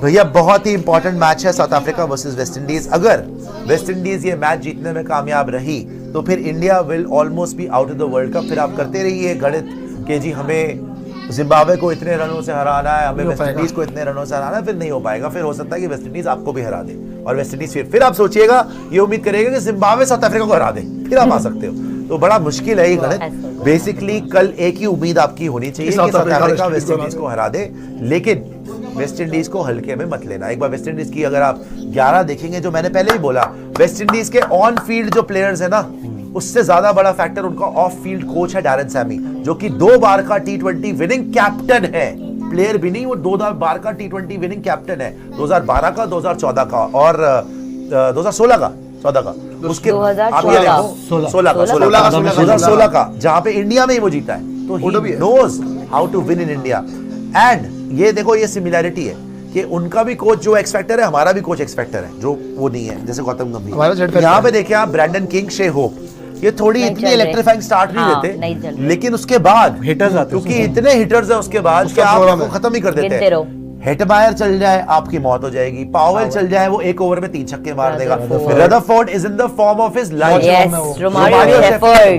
भैया बहुत ही important match है south Africa versus West Indies. अगर वेस्ट इंडीज ये मैच जीतने में कामयाब रही तो फिर India will almost be out of the world cup. फिर आप करते रहिए गणित कि जी हमें जिम्बाब्वे को इतने रनों से हराना है, हमें वेस्ट इंडीज को इतने रनों से हराना है, फिर नहीं हो पाएगा। फिर हो सकता है कि वेस्ट इंडीज आपको भी हरा दे और वेस्ट इंडीज फिर आप सोचिएगा, ये उम्मीद करेगा कि जिम्बाब्वे साउथ अफ्रीका को हरा दे, फिर आप आ सकते हो। तो बड़ा मुश्किल है ये गणित। बेसिकली कल एक ही उम्मीद आपकी होनी चाहिए कि साउथ अफ्रीका वेस्ट इंडीज को हरा दे, लेकिन वेस्ट इंडीज को हल्के में मत लेना। एक बार वेस्ट इंडीज की अगर आप 11 देखेंगे, जो मैंने पहले ही बोला, वेस्ट इंडीज के ऑन फील्ड जो प्लेयर्स है ना, उससे ज्यादा बड़ा फैक्टर उनका ऑफ फील्ड कोच है डैरेन सैमी, जो कि 2 बार का T20 विनिंग कैप्टन है। प्लेयर भी नहीं, वो 2 बार का T20 विनिंग कैप्टन है, 2012 का, 2014 का और 2016 का, 14 का, उसके आप ये देखो 2016 का, जहां पे इंडिया में ही वो जीता है। तो he knows how to win in India. And ये देखो, ये सिमिलैरिटी है कि उनका भी कोच जो एक्स फैक्टर है, हमारा भी कोच एक्स फैक्टर है, जो वो नहीं है जैसे गौतम गंभीर। यहाँ पे देखिए आप ब्रैंडन किंग, शे होप, ये थोड़ी इतनी इलेक्ट्रीफाइंग स्टार्ट नहीं देते, लेकिन उसके बाद हिटर्स आते हैं, क्योंकि इतने हिटर्स हैं उसके बाद कि आप खत्म ही कर देते हैं। हेटमायर चल जाए आपकी मौत हो जाएगी, पावेल चल जाए वो 1 ओवर में 3 छक्के मार देगा। Rutherford is in the form of his life,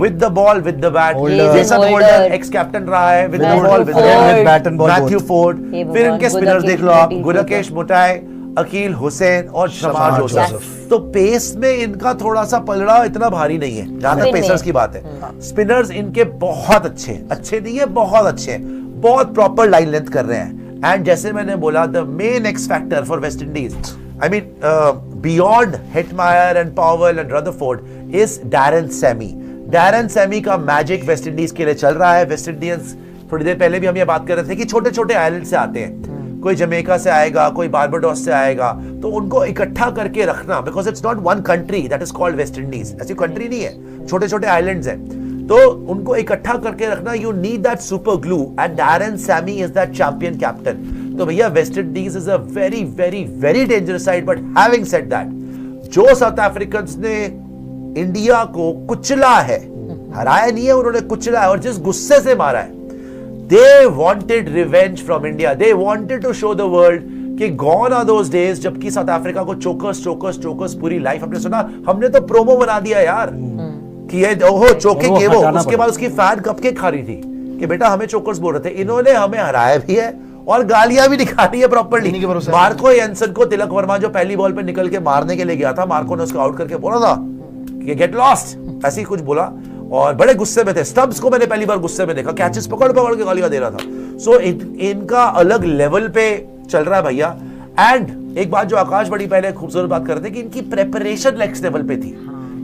with the ball, with the bat. Jason holder x captain रहा है, with the ball, with bat and ball. Matthew Forde, फिर इनके स्पिनर्स देख लो आप, गुरकेश मुटाई, अकील हुसैन और शमार जोसेफ। तो पेस में इनका थोड़ा सा पलड़ा इतना भारी नहीं है, जहां तक पेसर्स की बात है। स्पिनर्स इनके बहुत अच्छे नहीं है, बहुत अच्छे हैं, बहुत प्रॉपर लाइन लेंथ कर रहे हैं। एंड जैसे मैंने बोला, the main X factor for West Indies, I mean beyond Hetmyer and Powell and Rutherford, is Darren Sammy. Darren Sammy का मैजिक वेस्ट इंडीज के लिए चल रहा है। वेस्ट इंडियंस, थोड़ी देर पहले भी हम ये बात कर रहे थे कि छोटे छोटे आइलैंड से आते हैं, कोई जमैका से आएगा, कोई बारबाडोस से आएगा, तो उनको इकट्ठा करके रखना, because it's not one country that is called West Indies. ऐसी कंट्री नहीं है, छोटे छोटे आइलैंड्स हैं, तो उनको इकट्ठा करके रखना, you need that super glue, and Darren Sammy is that champion captain. तो भैया West Indies is a very very very dangerous side, but having said that, जो साउथ अफ्रीकन्स ने इंडिया को कुचला है, हराया नहीं है उन्होंने, कुचला है, और जिस गुस्से से मारा है, they wanted revenge from India, they wanted to show the world कि gone are those days जबकि साउथ अफ्रीका को चोकर्स पूरी लाइफ। हमने सुना, हमने तो प्रोमो बना दिया यार कि ये ओहो चोके के वो, उसके बाद उसकी फैन कप केक खा रही थी कि बेटा हमें चोकर्स बोल रहे थे। इन्होंने हमें हराया भी है और गालियां भी दिखाई है प्रॉपर्ली। मार्को एंसन को तिलक वर्मा जो पहली बॉल पे निकल के मारने के लिए गया था, मार्को ने उसको आउट करके बोला था कि गेट लॉस्ट, ऐसे ही कुछ बोला, और बड़े गुस्से में थे। स्टब्स को मैंने पहली बार गुस्से में देखा, कैचेस पकड़ के गालियां दे रहा था। सो इनका अलग लेवल पे चल रहा है भैया। एंड एक बात जो आकाश बड़ी पहले खूबसूरत बात कर रहे थे कि इनकी प्रेपरेशन नेक्स्ट लेवल पे थी।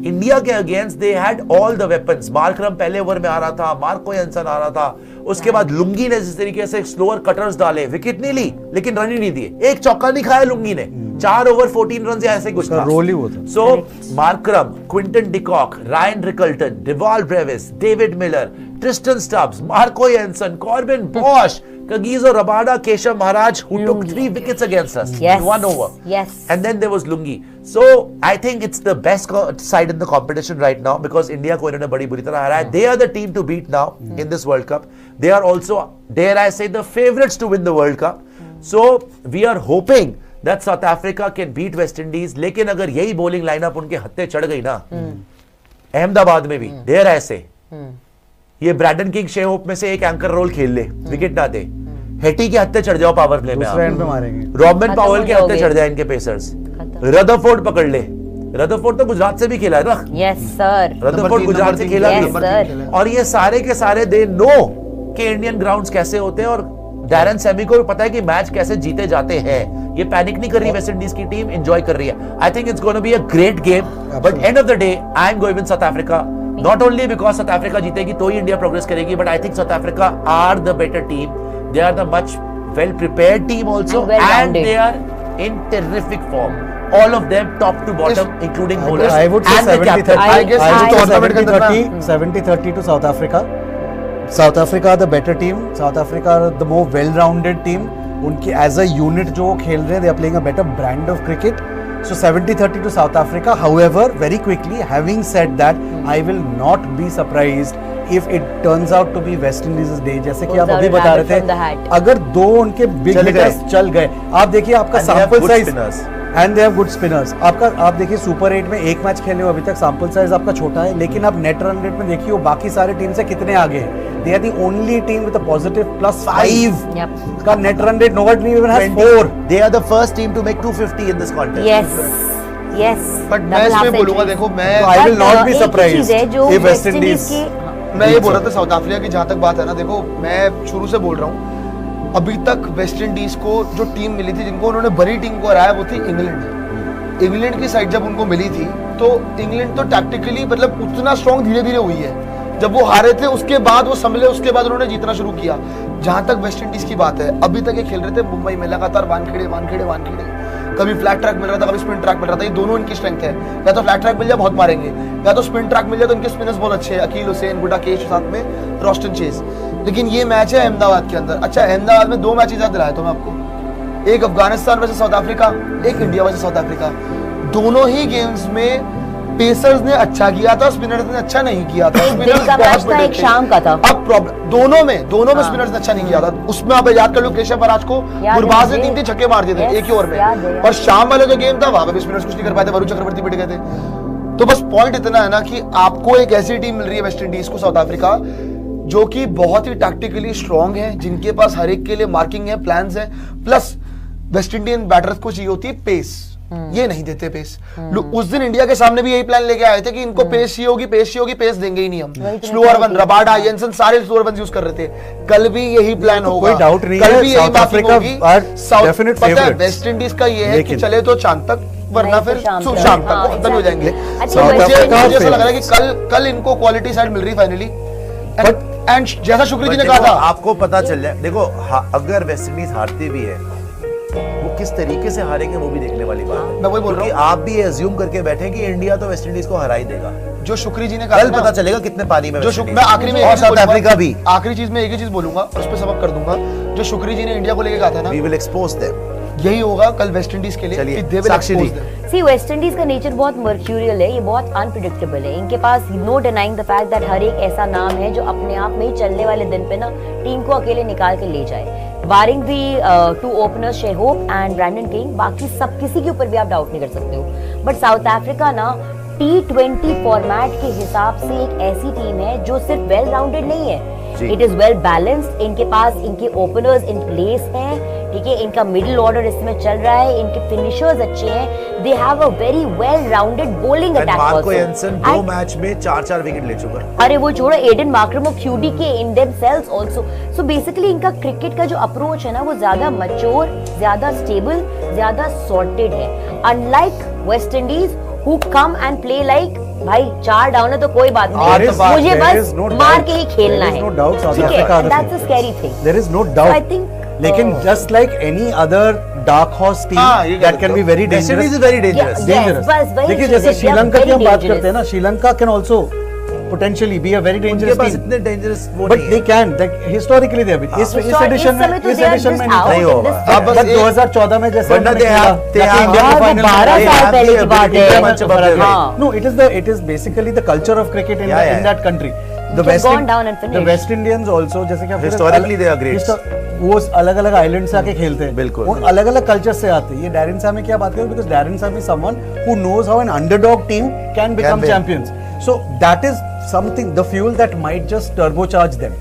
इंडिया के against they had all the weapons. Markram पहले ओवर में आ रहा था, मार्को एंसन आ रहा था, उसके बाद लुंगी ने जिस तरीके से स्लोअर कटर्स डाले, विकेट नहीं ली लेकिन रन ही नहीं दिए, एक चौका नहीं खाया लुंगी ने, 4 ओवर 14 रन ऐसे कुछ था, रोल ही हुआ था। So Markram, Quinton de Kock, Ryan Rickelton, Dewald Brevis, David Miller, Tristan Stubbs, Marco Jansen, Corbin Bosch, Kagiso Rabada, Keshav Maharaj, who took 3 wickets against us in 1 over. Yes. And then there was Lungi. So I think it's the best side in the competition right now because India को इन्होंने बड़ी बुरी तरह हराया है. They are the team to beat now in this World Cup. They are also, dare I say, the favorites to win the World Cup. So we are hoping that South Africa can beat West Indies. लेकिन अगर यही bowling lineup उनके हत्थे चढ़ गई ना, अहमदाबाद में भी, dare I say, ये ब्रैडन किंग, शे होप में से एक एंकर रोल खेल ले, विकेट ना दे, हेटी के हत्थे चढ़ जाओ पावर प्ले में, रॉबिन पावेल के हत्थे चढ़ जाए इनके पेसर्स, रदरफोर्ड पकड़ ले। रदरफोर्ड तो गुजरात से भी खेला है ना। यस सर, रदरफोर्ड गुजरात से खेला है, और ये सारे के सारे दे नो कि इंडियन ग्राउंड्स कैसे होते हैं, और डैरेन सैमी को भी पता है कि मैच कैसे जीते जाते हैं। ये पैनिक नहीं कर रही वेस्ट इंडीज की टीम, एंजॉय कर रही है। I think it's gonna be a great game, but end of the day I am going with south Africa. Not only because South Africa जीतेगी तो ही इंडिया प्रोग्रेस करेगी, but I think South Africa are the better team. They are the much well prepared team also, and they are in terrific form. All of them, top to bottom, including bowlers. I would say 70-30 to South Africa. South Africa are the better team. South Africa are the more well-rounded team. उनकी as a unit जो खेल रहे हैं, they are playing a better brand of cricket. So 70-30 to South Africa. However, very quickly, having said that, I will not be surprised if it turns out to be West Indies day, जैसे कि आप Pulls अभी out a बता rabbit रहे from the थे, hat. अगर दो उनके बिग चल हिटर्स गए। चल गए, आप देखिए आपका And they have sample good size spinners. And they have good spinners. आपका आप देखिए सुपर 8 में एक मैच खेलने हो, अभी तक सैंपल साइज आपका छोटा है, लेकिन आप नेट रन रेट में देखिए वो बाकी सारे टीम से कितने आगे हैं। They are the only team with a positive +5 Yep. का net run rate, nobody even has 4. They are the first team to make 250 in this contest. Yes. But मैं इसमें बोलूंगा, देखो मैं So I will not be एक ही surprised चीज़ है जो if West Indies मैं ये बोल रहा था साउथ अफ्रीका की जहाँ तक बात है ना, देखो मैं शुरू से बोल रहा हूँ, अभी तक वेस्ट इंडीज को जो टीम मिली थी जिनको उन्होंने बड़ी टीम को हराया वो थी इंग्लैंड। इंग्लैंड की साइड जब उनको मिली थी तो इंग्लैंड तो टैक्टिकली मतलब उतना स्ट्रॉन्ग धीरे धीरे हुई है। जब वो हारे थे उसके बाद वो संभले, उसके बाद उन्होंने जीतना शुरू किया। जहां तक वेस्ट इंडीज की बात है, अभी तक ये खेल रहे थे मुंबई में लगातार वानखेड़े, कभी फ्लैट ट्रैक मिल रहा था, कभी स्पिन ट्रैक मिल रहा था। ये दोनों इनकी स्ट्रेंथ है, या तो फ्लैट ट्रैक मिल जाए बहुत मारेंगे, या तो स्पिन ट्रैक मिल जाए तो इनके स्पिनर्स बहुत अच्छे हैं, अकील हुसैन, गुडाकेश, साथ में रोस्टन चेज। लेकिन ये मैच है अहमदाबाद के अंदर। अच्छा, अहमदाबाद में 2 मैचेस याद दिलाया तो मैं आपको, एक अफगानिस्तान वर्सेस साउथ अफ्रीका, एक इंडिया वर्सेस साउथ अफ्रीका। दोनों ही गेम्स में पेसर्स ने अच्छा किया था, स्पिनर्स ने अच्छा नहीं किया था। एक दिन का मैच था, एक शाम का था। अब प्रॉब्लम दोनों में स्पिनर्स ने अच्छा नहीं किया था। उसमें आप याद कर लो केशव महाराज को गुरबाज ने 3 छक्के मार दिए थे एक ही ओवर में, और शाम वाले जो गेम था वहां पे स्पिनर्स कुछ नहीं कर पाए थे, वरुण चक्रवर्ती पिट गए थे। तो बस पॉइंट इतना है ना कि आपको एक ऐसी टीम मिल रही है वेस्ट इंडीज को, साउथ अफ्रीका, जो कि बहुत ही टैक्टिकली स्ट्रांग है, जिनके पास हर एक के लिए मार्किंग है, प्लान्स है, प्लस वेस्ट इंडियन बैटर्स को चाहिए होती है पेस। ये नहीं देते पेस। उस दिन इंडिया के सामने भी यही प्लान लेके आए थे कि इनको पेस चाहिए होगी, पेस देंगे ही नहीं हम। स्लोअर वन, रबाडा, जेनसन सारे स्लोअर वन यूज कर रहे थे। कल भी यही प्लान होगा, कोई डाउट नहीं कल है, भी यही साउथ मार्किंग अफ्रीका होगी। are साउथ definite पता है favorites। वेस्ट इंडीज का ये है कि लेकिन- चले तो चांद तक, वरना नहीं तो फिर शाम तक। शाम तक हाँ, वो खत्म हो जाएंगे। exactly। तो साउथ अफ्रीका मुझे ऐसा लग रहा है कि favorites। कल इनको क्वालिटी साइड मिल रही फाइनली। एंड जैसा शुक्री जी ने But कहा देखो, था, आपको पता चल जाए, देखो अगर वेस्ट इंडीज हारती भी है वो किस तरीके से हारेंगे वो भी देखने वाली बात है। मैं वही बोल रहा क्योंकि हूँ। आप भी एज्यूम करके बैठे कि इंडिया तो वेस्ट इंडीज को हरा ही देगा। जो शुक्री जी ने कहा कल था ना, पता चलेगा कितने पानी में जो वेस्ट शुक्र इंडीज मैं आखिरी में और एक चीज साउथ बोलूंगा, अफ्रीका भी। आखिरी चीज में एक ही चीज बोलूंगा, उस पर सबक कर दूंगा। जो शुक्री जी ने इंडिया को लेके कहा था ना, वी विल एक्सपोज देम। यही होगा कल वेस्ट इंडीज के लिए चलिए, कि they will साक्षी expose जी। them। सी वेस्ट इंडीज का नेचर बहुत मर्क्यूरियल है, ये बहुत अनप्रिडिक्टेबल है। इनके पास no denying the fact that हर एक ऐसा नाम है जो अपने आप में ही चलने वाले दिन पे ना टीम को अकेले निकाल के ले जाए। बारिंग भी 2 ओपनर्स शेहोप एंड ब्रैंडन किंग, बाकी सब किसी के ऊपर भी आप डाउट नहीं कर सकते हो। बट साउथ अफ्रीका ना T20 फॉर्मेट के हिसाब से एक ऐसी टीम है जो सिर्फ वेल राउंडेड नहीं है, इट इज वेल बैलेंस्ड। इनके पास इनके ओपनर्स इन प्लेस हैं, ठीक है, इनका मिडिल ऑर्डर इसमें चल रहा है, इनके फिनिशर्स अच्छे हैं, they have a very well rounded bowling attack Marco also. एंसन 2 match में 4 विकेट ले चुका है। अरे वो छोड़ो, एडन मार्क्रम और क्यूडी के in themselves also. So basically इनका क्रिकेट का जो अप्रोच है ना वो ज्यादा मैच्योर, ज्यादा स्टेबल, ज्यादा सॉर्टेड है। Unlike West Indies who come and play like भाई 4 डाउन है तो कोई बात नहीं, मुझे बस मार के ही खेलना है, no doubt South ठीक है, Africa are the that's a scary thing. There is no So doubt. I think लेकिन just like any other dark horse team हाँ, ये that can be very West dangerous. Indies is very dangerous. Yes, Dangerous. बस वही देखिए चीज़ जैसे है, they are Sri Lanka की very हम बात dangerous. करते हैं ना, Sri Lanka can also potentially be a very उनके dangerous पास team. इतने डेंजरस वो But नहीं they है। can, like historically they have been. इस edition समय तो में, इस they are edition just में नहीं out था। नहीं in होगा। this अब बस season. 2014 में जैसे वरना उन्होंने they खेला, have- they जाके have- इंडिया के हाँ, वो final में 12 गए। साल पहले की बात है। मंच पर गए। हाँ। No, it is basically the culture of cricket in, Yeah, yeah. in that country. Which has gone down and the finished. West Indians also, जैसे कि आप Historically they are great. वो अलग अलग आइलैंड से आके खेलते हैं, बिल्कुल। वो अलग अलग कल्चर से आते हैं। ये डैरिन साहब में क्या बात करें, बिकॉज डैरिन साहब is someone who knows how an underdog team can become win. champions. So that is something, the fuel that might just turbocharge them.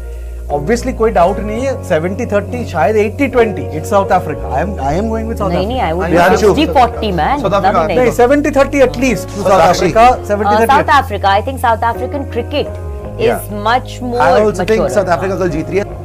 Obviously कोई डाउट नहीं है, 70-30 शायद 80-20 it's South Africa. I am going with South नहीं Africa. नहीं, I would Priyanshu. 60-40 man. South Africa. Nothing नहीं like 70-30 at least to South Sakshi. Africa. 70-30 South Africa, I think South African cricket is Yeah. much more I also think mature. South Africa कल जीत रही है।